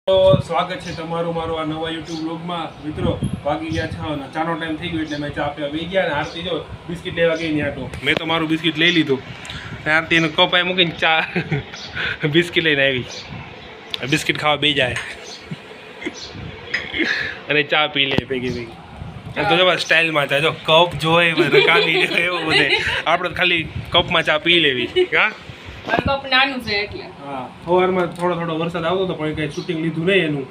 તો સ્વાગત છે તમારું મારું આ નવા યુટ્યુબ વ્લોગમાં. મિત્રો વાગી ગયા 6 અને ચાનો ટાઈમ થઈ ગયો એટલે મેં ચા પીવા બેસી ગયા. અને આરતી જો બિસ્કિટ લેવા ગઈ ને આટો મેં તો મારું બિસ્કિટ લઈ લીધું. આરતીનો કપ આ મૂકીને ચા બિસ્કિટ લઈને આવી. બિસ્કિટ ખાવા બેસી જાય અને ચા પી લે ભેગી ભેગી. તો જો સ્ટાઇલમાં ચા જો કપ જોઈ રકાવી એવું બધે આપણે ખાલી કપમાં ચા પી લેવી. હા કપ નાનું છે એટલે. હા સવારમાં થોડો વરસાદ આવતો હતો પણ કંઈ શૂટિંગ લીધું નહીં એનું.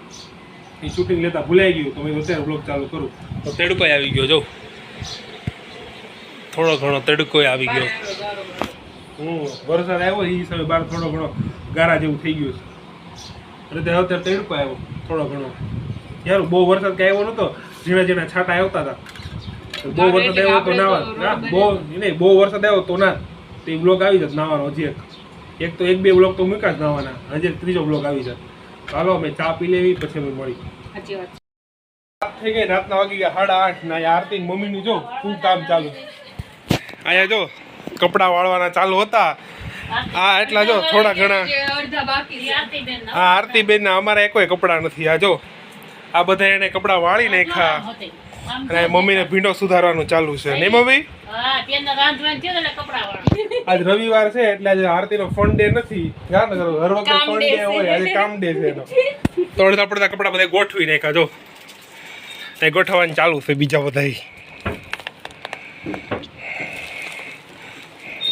એ શૂટિંગ લેતા ભૂલાઈ ગયું તો મેં અત્યારે બ્લોગ ચાલુ કરું તો તડકો આવી ગયો જો થોડો ઘણો તડકો આવી ગયો. વરસાદ આવ્યો એ સમય બહાર થોડો ઘણો ગારા જેવું થઈ ગયું છે. અત્યારે તડકો આવ્યો થોડો ઘણો. યાર બહુ વરસાદ કાંઈ આવ્યો નહોતો, ઝીણા ઝીણા છાંટા આવતા હતા. બહુ વરસાદ આવ્યો તો ના બહુ વરસાદ આવ્યો તો ના તે બ્લોગ આવી જત નાવાનો. હજી એક તો 1-2 બ્લોગ તો મૂકા જ નાવાના. હજી ત્રીજો બ્લોગ આવી જાય. ચાલો અમે ચા પી લેવી પછી અમે મળી. સાચી વાત થઈ ગઈ રાતના વાગી ગયા 8:30 ના. આરતી મમ્મીનું જો ખૂબ કામ ચાલુ. અહીંયા જો કપડાં વાળવાના ચાલુ હતા. આ એટલા જો થોડા ઘણા અડધા બાકી આરતીબેન. હા આરતીબેન ના અમારા એકોય કપડાં નથી. આ જો આ બધા એને કપડાં વાળી નાખ્યા અને મમ્મીને ભીંડો સુધારવાનું ચાલુ છે ને મમ્મી. આજ રવિવાર છે એટલે આજે આરતીનો ફન ડે નથી. હર વખતે ફન ડે હોય, આજે કામ ડે છે એનો. તો અડધા પડતા કપડા બધા ગોઠવી નાખ્યા જો એ ગોઠવવાનું ચાલુ છે બીજા બધા.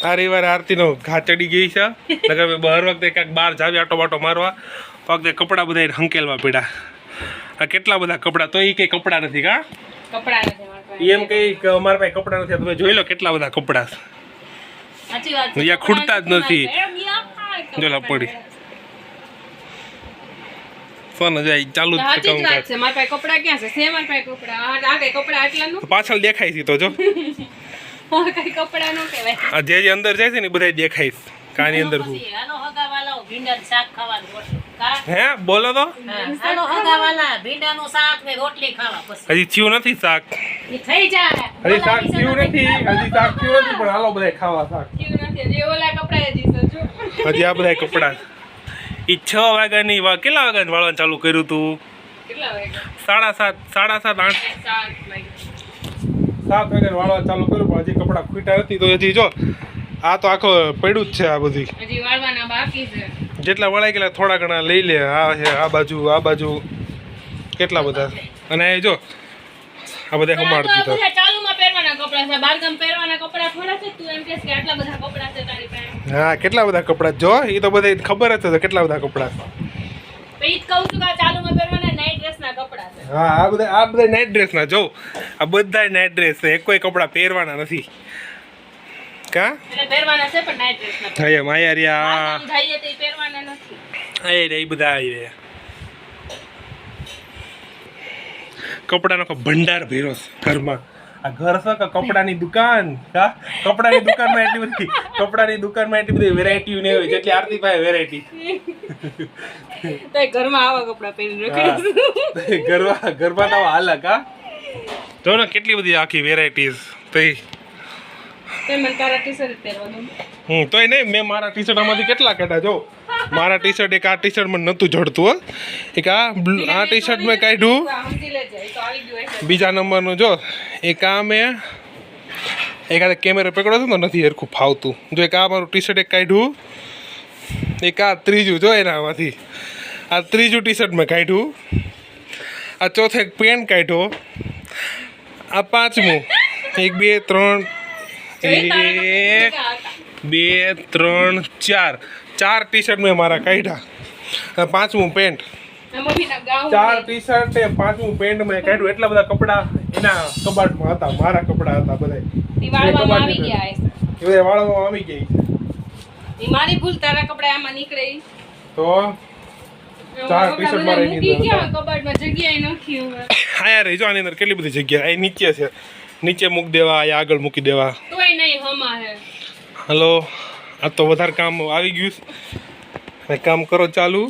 આ રવિવારે આરતીનો ઘા ચડી ગઈ છે. નકર હર વખતે ક્યાંક બહાર જાવી આટો બાટો મારવા વખતે કપડા બધા હંકેલવા પડ્યા. આ કેટલા બધા કપડા તો એ કઈ કપડા નથી. કા કપડા નથી એમ કઈ કે અમારા પાસે કપડા નથી. તમે જોઈ લો કેટલા બધા કપડા છે. સાચી વાત છે. અહીંયા ખૂટતા જ નથી. જોલા પડી ફોન જાય ચાલુ જ છે. સાચી વાત છે. મારા પાસે કપડા ક્યાં છે? છે મારા પાસે કપડા. આ કઈ કપડા આટલાનું પાછળ દેખાય છે તો જો મારા કઈ કપડા નો કહેવાય. આ જે અંદર જાય છે ને બધા દેખાય છે. કાની અંદર હું આનો હગાવાલા ભીંડાનું શાક ખાવાનું ગોઠવું. હે બોલો તો આનો હગાવાલા ભીંડાનું શાક ને રોટલી ખાવા પછી હજી થયું નથી શાક. ઈ થઈ જાય. હજી શાક થયું નથી. હજી શાક થયું નથી પણ હાલો બધા ખાવા શાક. કેવું નથી જે ઓલા કપડા હજી તો જો. હજી આ બધા કપડા ઈ 6 વાગ્યાની કેટલા વાગ્યાની વાળવાનું ચાલુ કર્યું તું? કેટલા વાગ્યા? 7:30 8 7 વાગ્યા. 7 વાગ્યાની વાળવાનું ચાલુ કર્યું પણ હજી કપડા ખૂટ્યા નથી. તો હજી જો આ તો આખો પડ્યું જ છે. આ બધી હજી વાળવાના બાકી છે. જેટલા વળાઈ ગયેલા થોડા ઘણા લઈ લે. આ છે આ બાજુ કેટલા બધા. અને એ જો આ બધા હમાડ દીધા. બધા ચાલુમાં પહેરવાના કપડા છે. બારગામ પહેરવાના કપડા થોડા છે. તું એમ કહેશ કે આટલા બધા કપડા છે તારી પાસે? હા કેટલા બધા કપડા જો એ તો બધા ખબર જ છે કેટલા બધા કપડા. તો ઈ જ કહું છું કે આ ચાલુમાં પહેરવાના નાઈટ ડ્રેસના કપડા છે. હા આ બધા નાઇટ ડ્રેસના જો આ બધા નાઇટ ડ્રેસ છે. કોઈ કપડા પહેરવાના નથી. કા એટલે પહેરવાના છે પણ નાઈટ ડ્રેસના. થાય એમ આયા રહ્યા આમ જઈએ તો ઈ પહેરવાના નથી. એ બધા આવી રહ્યા. કપડાનો ભંડાર ભર્યો છે ઘરમાં. આ ઘર છે કે કપડાની દુકાન. કા કપડાની દુકાનમાં એટલી બધી વેરાયટી ને હોય જેટલી આરતી પાસે વેરાયટી. તો ઘરમાં આવા કપડા પહેરીને રખડે. ઘરમાં તો હાલ કા જો ને કેટલી બધી આખી વેરાયટીઝ. તે મને તારા ટી-શર્ટ પહેરવાનું. તોય નહીં મેં મારા ટી શર્ટ આમાંથી કેટલા કાઢ્યા જો. મારા ટી શર્ટ એક આ ટી શર્ટ મને નહોતું જડતું હો. એક આ ટી શર્ટ મેં કાઢ્યું. સમજી લેજે ઈ તો આવી ગયું હશે. બીજા નંબરનું જો એક આ મેં એક આ કેમેરા પકડો છો ને નથી હરખું ફાવતું. જો એક આ મારું ટી શર્ટ એક કાઢ્યું. એક આ ત્રીજું જો એનામાંથી આ ત્રીજું ટી શર્ટ મેં કાઢ્યું. આ ચોથો એક પેન્ટ કાઢ્યો. આ પાંચમું 1 2 3 1 2 3 4 ટી શર્ટ મેં મારા કાઢ્યા. પાંચમું પેન્ટ. મમ્મીના ગાઉન. 4 ટી શર્ટ ને પાંચમું પેન્ટ મેં કાઢ્યું. એટલા બધા કપડા એના કબાટમાં હતા. મારા કપડા હતા બધા. ઈ વાળવામાં આવી ગયા હશે. એ બધા વાળવામાં આવી ગઈ. ઈ મારી ભૂલ. તારા કપડા આમાં નીકળે ઈ. તો 4 ટી શર્ટ મારે એની અંદર હતા. કબાટમાં જગ્યાએ નથી હવે. હા યાર જો આની અંદર કેટલી બધી જગ્યા. અહીં નીચે છે. નીચે મૂકી દેવા અહીંયા આગળ મૂકી દેવા. તોય નહીં હમા હે. હલો આ તો વધારે કામ આવી ગયું છે. કામ કરો ચાલુ.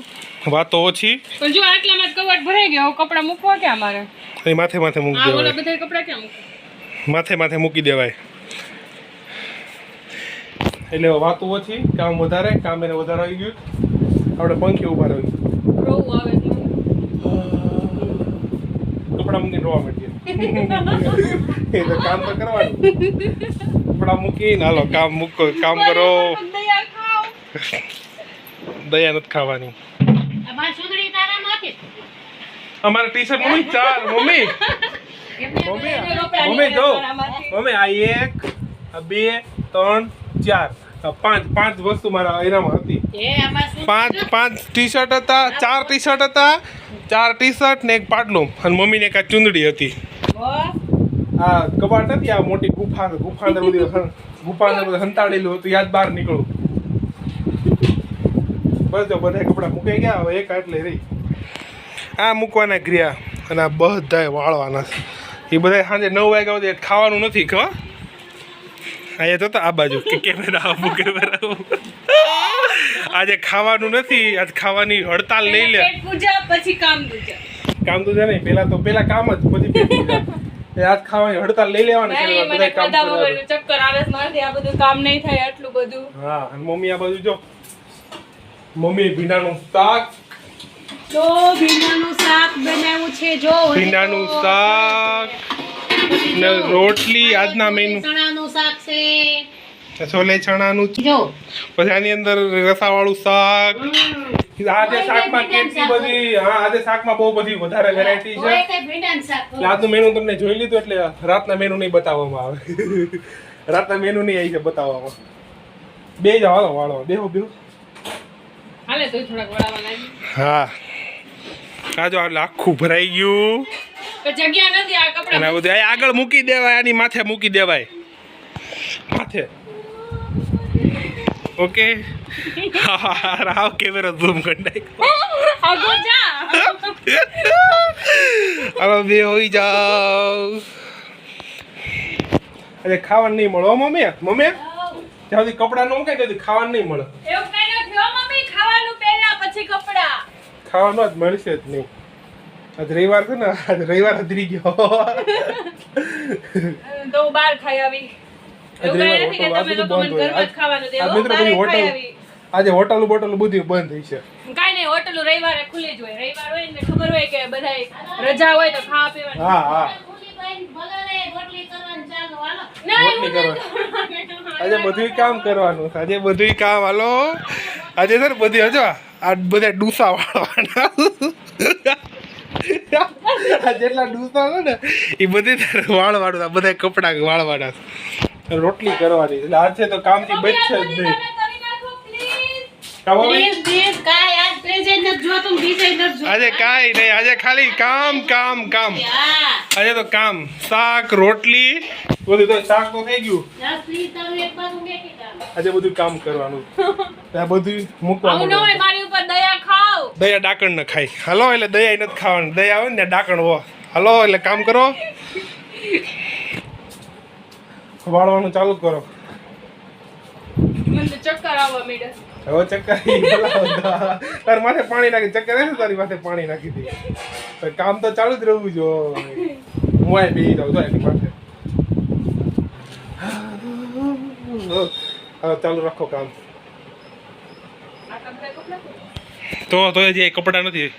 વાતો ઓછી. પણ જો આટલામાં જ કબાટ ભરાઈ ગયો. કપડા મૂકવા ક્યાં મારે? અહીં માથે મૂકી આ ઓલા દેવાય. બધા કપડા ક્યાં મૂકવા? માથે મૂકી દેવાય. એટલે વાતો ઓછી કામ વધારે. કામ એને વધારે આવી ગયું. આપણે પંખી ઉભા રહી. રોવું આવે છે. કપડા મૂકીને રોવા માંડીએ એ તો કામ તો કરવાનું કપડા મૂકીને હાલો કામ મૂકો કામ કરો દયા ખાઓ. દયા નથી ખાવાની અમારી સુંદરી તારા માંથી અમારે ટી શર્ટ મમ્મી ચાર મમ્મી મમ્મી મમ્મી જો મમ્મી આ 1 આ 2 3 4 આ પાંચ વસ્તુ મારા એનામાં હતી એ અમારી પાંચ ટી શર્ટ હતા 4 ટી શર્ટ હતા 4 ટી શર્ટ ને એક પાટલું અને મમ્મીને એક આ ચુંદડી હતી આ કબાટ નથી આ મોટી ગુફા અંદર બધી ગુફા અંદર બધું હંતાડેલું હતું યાદ બહાર નીકળું બસ જો બધા કપડા મૂકાઈ ગયા હવે એક આટલે રહી આ મૂકવાના ક્રિયા અને આ બધાય વાળવાના છે એ બધા સાંજે 9 વાગ્યા સુધી ખાવાનું નથી ખબર અહીંયા જોતા આ બાજુ કે કેમેરા આવું આજે ખાવાનું નથી આજ ખાવાની હડતાલ લઈ લે પેટ પૂજા પછી કામ દૂજા. કામ તો છે નહીં પેલા કામ જ પછી પેટ પૂજા. એ આજ ખાવાની હડતાલ લઈ લેવાની છે નહીં, મને બધા કામ ખાધા કરવાનું. વગરનું ચક્કર આવે છે મારાથી. આ બધું કામ નહીં થાય આટલું બધું. હા અને મમ્મી આ બાજુ જો મમ્મી ભીંડાનું શાક તો ભીંડાનું શાક બનાવ્યું છે જો ભીંડાનું શાક ને રોટલી આજના મેનુ ચણાનું શાક છે છોલે ચણાનું જો પછી આની અંદર રસાવાળું શાક આજે શાકમાં કેટલી બધી હા આજે શાકમાં બહુ બધી વધારે વેરાયટી છે કોઈ કઈ ભીંડાનું શાક એટલે આજનું મેનુ તમને જોઈ લીધું એટલે રાતના મેનુ નહીં બતાવવામાં આવે રાતના મેનુ નહીં આવી છે બતાવવામાં બે જ હાલો વાળો બેહો હાલે તો થોડાક વડાવા લાગી. હા આ જો એટલે આખું ભરાઈ ગયું પણ જગ્યા નથી આ અને કપડા. આ બધું આ આગળ મૂકી દેવાય આની માથે મૂકી દેવાય માથે ઓકે રાવ કેમેરા ઝૂમ કરી નાખ્યો આગો જા. હવે બે હોઈ જાવ અરે ખાવાનું નહીં મળે હો મમ્મી મમ્મી ત્યાં સુધી કપડા ન મૂકાય ત્યાં સુધી ખાવાનું નહીં મળે એવું કઈ નથી હો મમ્મી. ખાવાનું પહેલા પછી કપડા. ખાવાનું જ મળશે જ નહીં આજ રવિવાર છે ને આજ રવિવાર હદરી ગયો તો હું બહાર ખાઈ આવી. એવું કઈ નથી કે તમે લોકો મને ઘરમાં જ ખાવાનું દેવો. બહાર ખાઈ આવી. આજે હોટલ બોટલ બધું બંધ થઈ છે કાંઈ નહીં, હોટલો રવિવારે ખુલ્લી જ હોય. રવિવાર હોય ને ખબર હોય કે બધાય રજા હોય તો ખાવા પીવાનું. હા હા ખુલ્લી પાઈને ભલે રોટલી કરવાનું ચાલો હાલો ના, એવું રોટલી નથી કરવાનું. આજે બધું કામ કરવાનું છે. આજે બધું કામ હાલો આજે છે ને બધી હજો આ બધા ડૂસા વાળવાના આ જેટલા ડૂસા છે ને એ બધી તારે વાળવાનું આ બધા કપડા વાળવાના છે. રોટલી કરવાની એટલે આજે તો કામથી બચશે જ નહીં તમે કરી નાખો, please. કામ હવે? પ્લીઝ પ્લીઝ કાય આજ પ્રેઝન્ટ નથી જોતું બીજે નથી જોતું આજે કાંઈ નહીં આજે ખાલી કામ કામ કામ હા આજે તો કામ શાક રોટલી બધું તો શાક તો થઈ ગયું જા પ્લીઝ તારું એક બાજુ મેકી દે આજે બધું કામ કરવાનું આ બધું આવું ન મૂકવાનું હોય, મારી ઉપર દયા ખાઓ. દયા ડાકણ ન ખાય હાલો એટલે દયા નથી ખાવાનું દયા આવે ને ડાકણ હો હાલો એટલે કામ કરો વાળવાનું ચાલુ કરો મને તો ચક્કર આવવા માંડ્યા. હવે ચક્કર ઈ બોલાવતા. તાર માથે પાણી નાખી ચક્કર આવે તારી માથે પાણી નાખી દે તો કામ તો ચાલુ જ રહેવું જો હું આ બેસી જાઉં છું એની માથે હવે ચાલુ રાખો કામ આ કપડાં કપડાં. તો હજી કપડાં નથી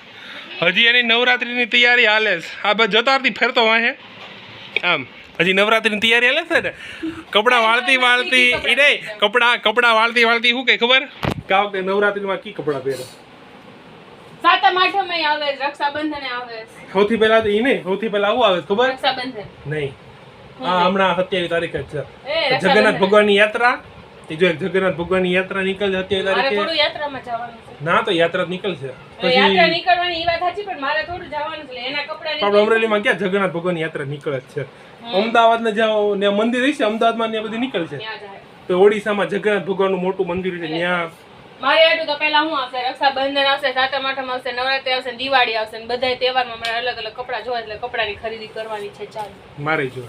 હજી એની નવરાત્રીની તૈયારી હાલે છે આ બસ જતા હતી ફેરતો વાહે આમ હજી નવરાત્રીની તૈયારી હાલે છે ને કપડાં વાળતી એ નહીં કપડાં વાળતી શું કે ખબર કાવ કે નવરાત્રીમાં કી કપડાં પહેરે સાતમ આઠમે આવે છે, રક્ષાબંધને આવે છે. સૌથી પહેલા તો ઈ નહીં સૌથી પહેલા આવું આવે છે ખબર રક્ષાબંધન. નહીં હા હમણાં 27 તારીખે જ છે એ રક્ષાબંધન. જગન્નાથ ભગવાનની યાત્રા એ જો જગન્નાથ ભગવાનની યાત્રા નીકળશે 27 મારે તારીખે થોડું યાત્રામાં જવાનું છે. ના તો યાત્રા જ નીકળશે યાત્રા પછી નીકળવાની ઈ વાત સાચી, પણ મારે થોડું જવાનું છે. એના કપડાની આપણે અમરેલીમાં ક્યાં જગન્નાથ ભગવાનની યાત્રા નીકળે જ છે અમદાવાદ ને જાઓ ને મંદિર હશે અમદાવાદમાં ને બધી નીકળશે ત્યાં જાય. તો ઓડિશામાં જગન્નાથ ભગવાનનું મોટું મંદિર છે ત્યાં મારે આટલું તો પહેલા શું આવશે? રક્ષાબંધન આવશે, સાતમ આઠમ આવશે, નવરાત્રી આવશે, ને દિવાળી આવશે, ને બધાય તહેવારમાં મારે અલગ અલગ કપડાં જોવા એટલે કપડાની ખરીદી કરવાની છે. ચાલ મારે જો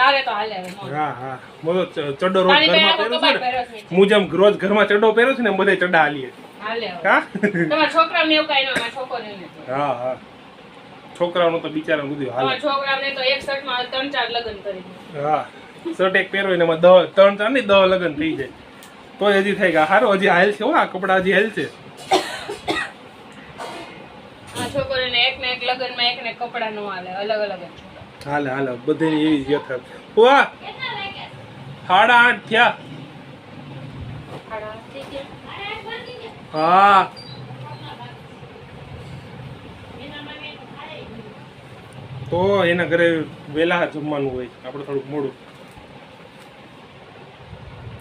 તારે તો હાલે હવે મોજ. હા હા મોટો ચડ્ડો રોજ તારી ઘરમાં પહેલા તો પહેરું છું કબાટ પહેરો છે. ને હું જેમ રોજ ઘરમાં ચડ્ડો પહેરું છું ને એમ બધાય ચડ્ડા હાલીએ હાલે હવે. હા તમારા છોકરાઓને એવું કાંઈ ન હોય, મારા છોકરીઓને તો. હા હા છોકરાઓનું તો બિચારાનું બધું હાલે તમારા છોકરાઓને તો એક શર્ટમાં 3-4 લગ્ન કરી દે. હા શર્ટ એક પહેરો ને એમાં 3-4 નહીં 10 લગ્ન થઈ જાય તો હજી થાય કે હારો હજી હાલ છે હો આ કપડા હજી હાલ છે આ છોકરીને એક ને એક લગ્નમાં એક ને કપડા નો હાલે, અલગ અલગ જ. હાલે હાલે બધાની એવી જ યથાર્થ. વાહ 8:30 થયા. હા તો એના ઘરે વહેલા જમવાનું હોય, આપણે થોડુંક મોડું.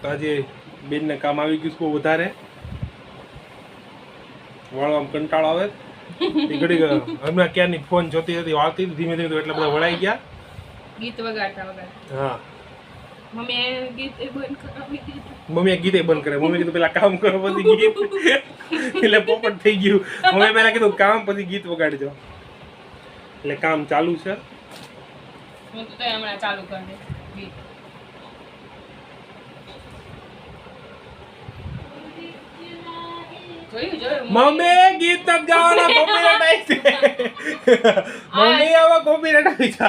તો આજે બેનને કામ આવી ગયું છે બહુ વધારે, વાળવામાં કંટાળો આવે. એ ઘડી હમણાં ક્યારની ફોન જોતી હતી, વાળતી હતી ધીમે ધીમે, એટલે બધા વળાઈ ગયા. ગીત વગાડતા. હા મમ્મી ગીત બંધ કરાવી દીધું. મમ્મીએ ગીતે બંધ કરે. મમ્મી કીધું પેલા કામ કરો પછી ગીત, એટલે પોપટ થઈ ગયું. મમ્મી પેલા કીધું કામ પછી ગીત વગાડજો, એટલે કામ ચાલુ છે. હું તો હમણાં ચાલુ કરી દે ગીત. જોયું મમ્મી ગીત તક ગાવાના કોપીરાઇટ આવી છે. મમ્મી આવા કોપીરાઇટ આવી છે.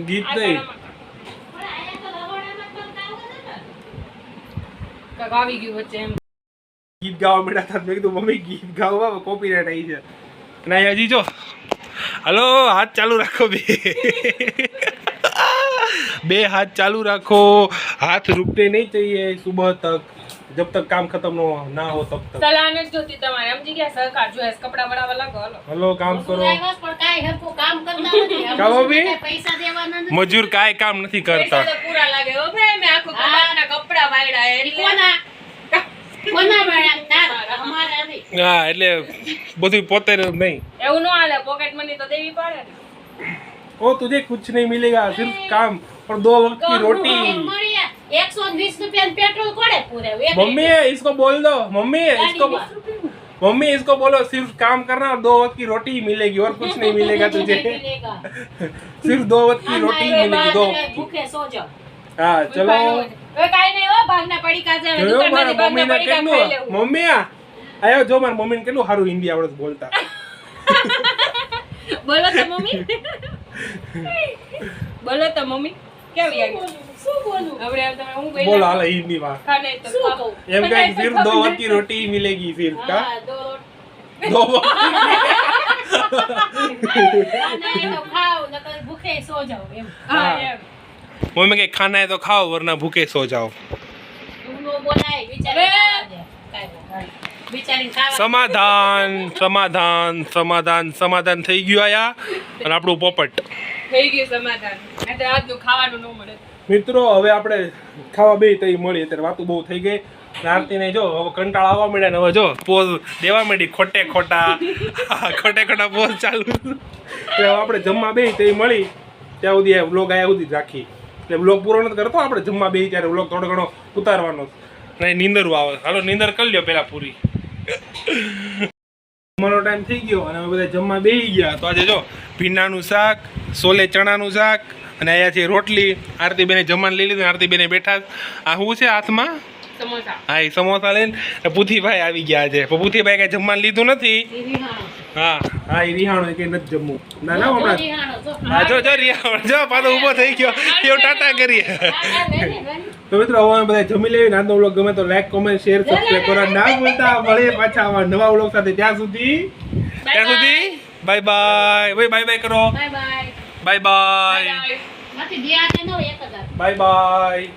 ગીત નહીં કાક આવી ગયું વચ્ચે એમ. ગીત ગાવા મળ્યા હતા. મેં કીધું મમ્મી ગીત ગાવા કોપીરાઇટ આવી છે. અને અહીંયા હજી જો હલો હાથ ચાલુ રાખો બે હાથ ચાલુ રાખો. હાથ रुकने नहीं चाहिए सुबह तक, जब तक काम खत्म ना हो तब तक. સલાહ નથી જોતી તમારે, સમજી ગયા? સરકાર જોઈએ કપડા વડાવા લાગો. હલો કામ કરો. આવ્યા પણ કાંઈ હરખું કામ કરતા નથી. કા ભાભી? પૈસા દેવાના નથી. મજૂર કાંઈ કામ નથી પૈસા કરતા. તો પૂરા લાગે હો ભાઈ. મેં આખું કબાટના કપડા વાળ્યા એટલે કોના બનાવ્યા? તારા, અમારા નહીં. હા એટલે બધું પોતે નહીં. એવું ન હાલે. પોકેટ મની તો દેવી પડે ને. ओ तुझे कुछ नहीं मिलेगा, सिर्फ काम और 2 वक्त की रोटी. એક મળ્યા 120 રૂપિયાનું પેટ્રોલ કોણે પૂરાવ્યું? એક मम्मी इसको बोल दो, मम्मी इसको बोलो सिर्फ काम करना और 2 वक्त की रोटी ही मिलेगी और कुछ नहीं मिलेगा तुझे. મિલેગા. सिर्फ 2 वक्त की रोटी ही मिलेगी. 2 ભૂખે સો જાઓ. हाँ चलो. હવે કાઈ નહીં હો, ભાગના પડીકા છે. જોયો મારા દુકાનમાંથી ભાગના મમ્મીને પડીકા ખાઈ કેટલું લેવું. મમ્મી આયો જો મારા મમ્મીને કેટલું સારું હિન્દી આવડે છે બોલતા. બોલો તો મમ્મી. બોલો તો મમ્મી. કેવી આવી? શું બોલું? હવે તમે હું બોલી બોલો હાલે હિન્દી માં ખાને તો શું ખાઓ. કહું? એમ કે સિર્ફ 2 वक्त की रोटी ही मिलेगी सिर्फ का હા, દો 2 वक्त નહીં તો ખાઓ, નકર ભૂખે સો જાઓ એમ. હા એમ. मम्मी के खाना है तो खाओ वरना भूखे सो जाओ. તું નો બોલાય, બિચારી ખાવા દે. કાંઈ નહીં. બિચારીને ખાવા સમાધાન સમાધાન સમાધાન સમાધાન થઈ ગયું આયા. અને આપણું પોપટ થઈ ગયું સમાધાન. નહીંતર આજનું ખાવાનું ન મળે. મિત્રો હવે આપણે ખાવા બે તઈ મળી. અત્યારે વાતું બહુ થઈ ગઈ. આરતીને જો હવે કંટાળો આવવા મળ્યા ને હવે જો પોઝ દેવા માંડી ખોટે ખોટા પોઝ ચાલુ. એટલે હવે આપણે જમવા બે તઈ મળી ત્યાં સુધી આ વ્લોગ આયા સુધી જ રાખી. એટલે વ્લોગ પૂરો નથી કરતો આપણે, જમવા બે ત્યારે વ્લોગ થોડો ઘણો ઉતારવાનો અને નીંદરું આવે. હાલો નીંદર કરી લ્યો પેલા પૂરી. જમવાનો ટાઈમ થઈ ગયો અને અમે બધા જમવા બેસી ગયા. તો આજે જો ભીંડાનું શાક, સોલે ચણાનું શાક અને અહીંયા છે રોટલી. આરતીબેને જમવાનું લઈ લીધું. આરતીબેને બેઠા. આ શું છે હાથમાં? સમોસા. હા એ સમોસા લઈને પુથીભાઈ આવી ગયા છે. પણ પુથીભાઈ કઈ જમવાનું લીધું નથી. રીહાણો. હા હા એ રિહાણો કે નથી જમવું. ના ના હમણાં રીહાણો જો. હા જો રિહાણો જો પાછો ઊભો થઈ ગયો. એવું ટાટા કરીએ. હા, વેરી, વેરી. તો મિત્રો હવે અમે બધા જમી લેવી. આજનો વ્લોગ ગમે તો લાઈક કોમેન્ટ શેર સબસ્ક્રાઇબ કરવા ના ભૂલતા. મળીએ પાછા આવા નવા વ્લોગ સાથે. ત્યાં સુધી બાય બાય. ભાઈ બાય બાય કરો. Bye bye. Bye bye. Bye. નથી બે હાથે ન હોય, એક જ હાથે. Bye by.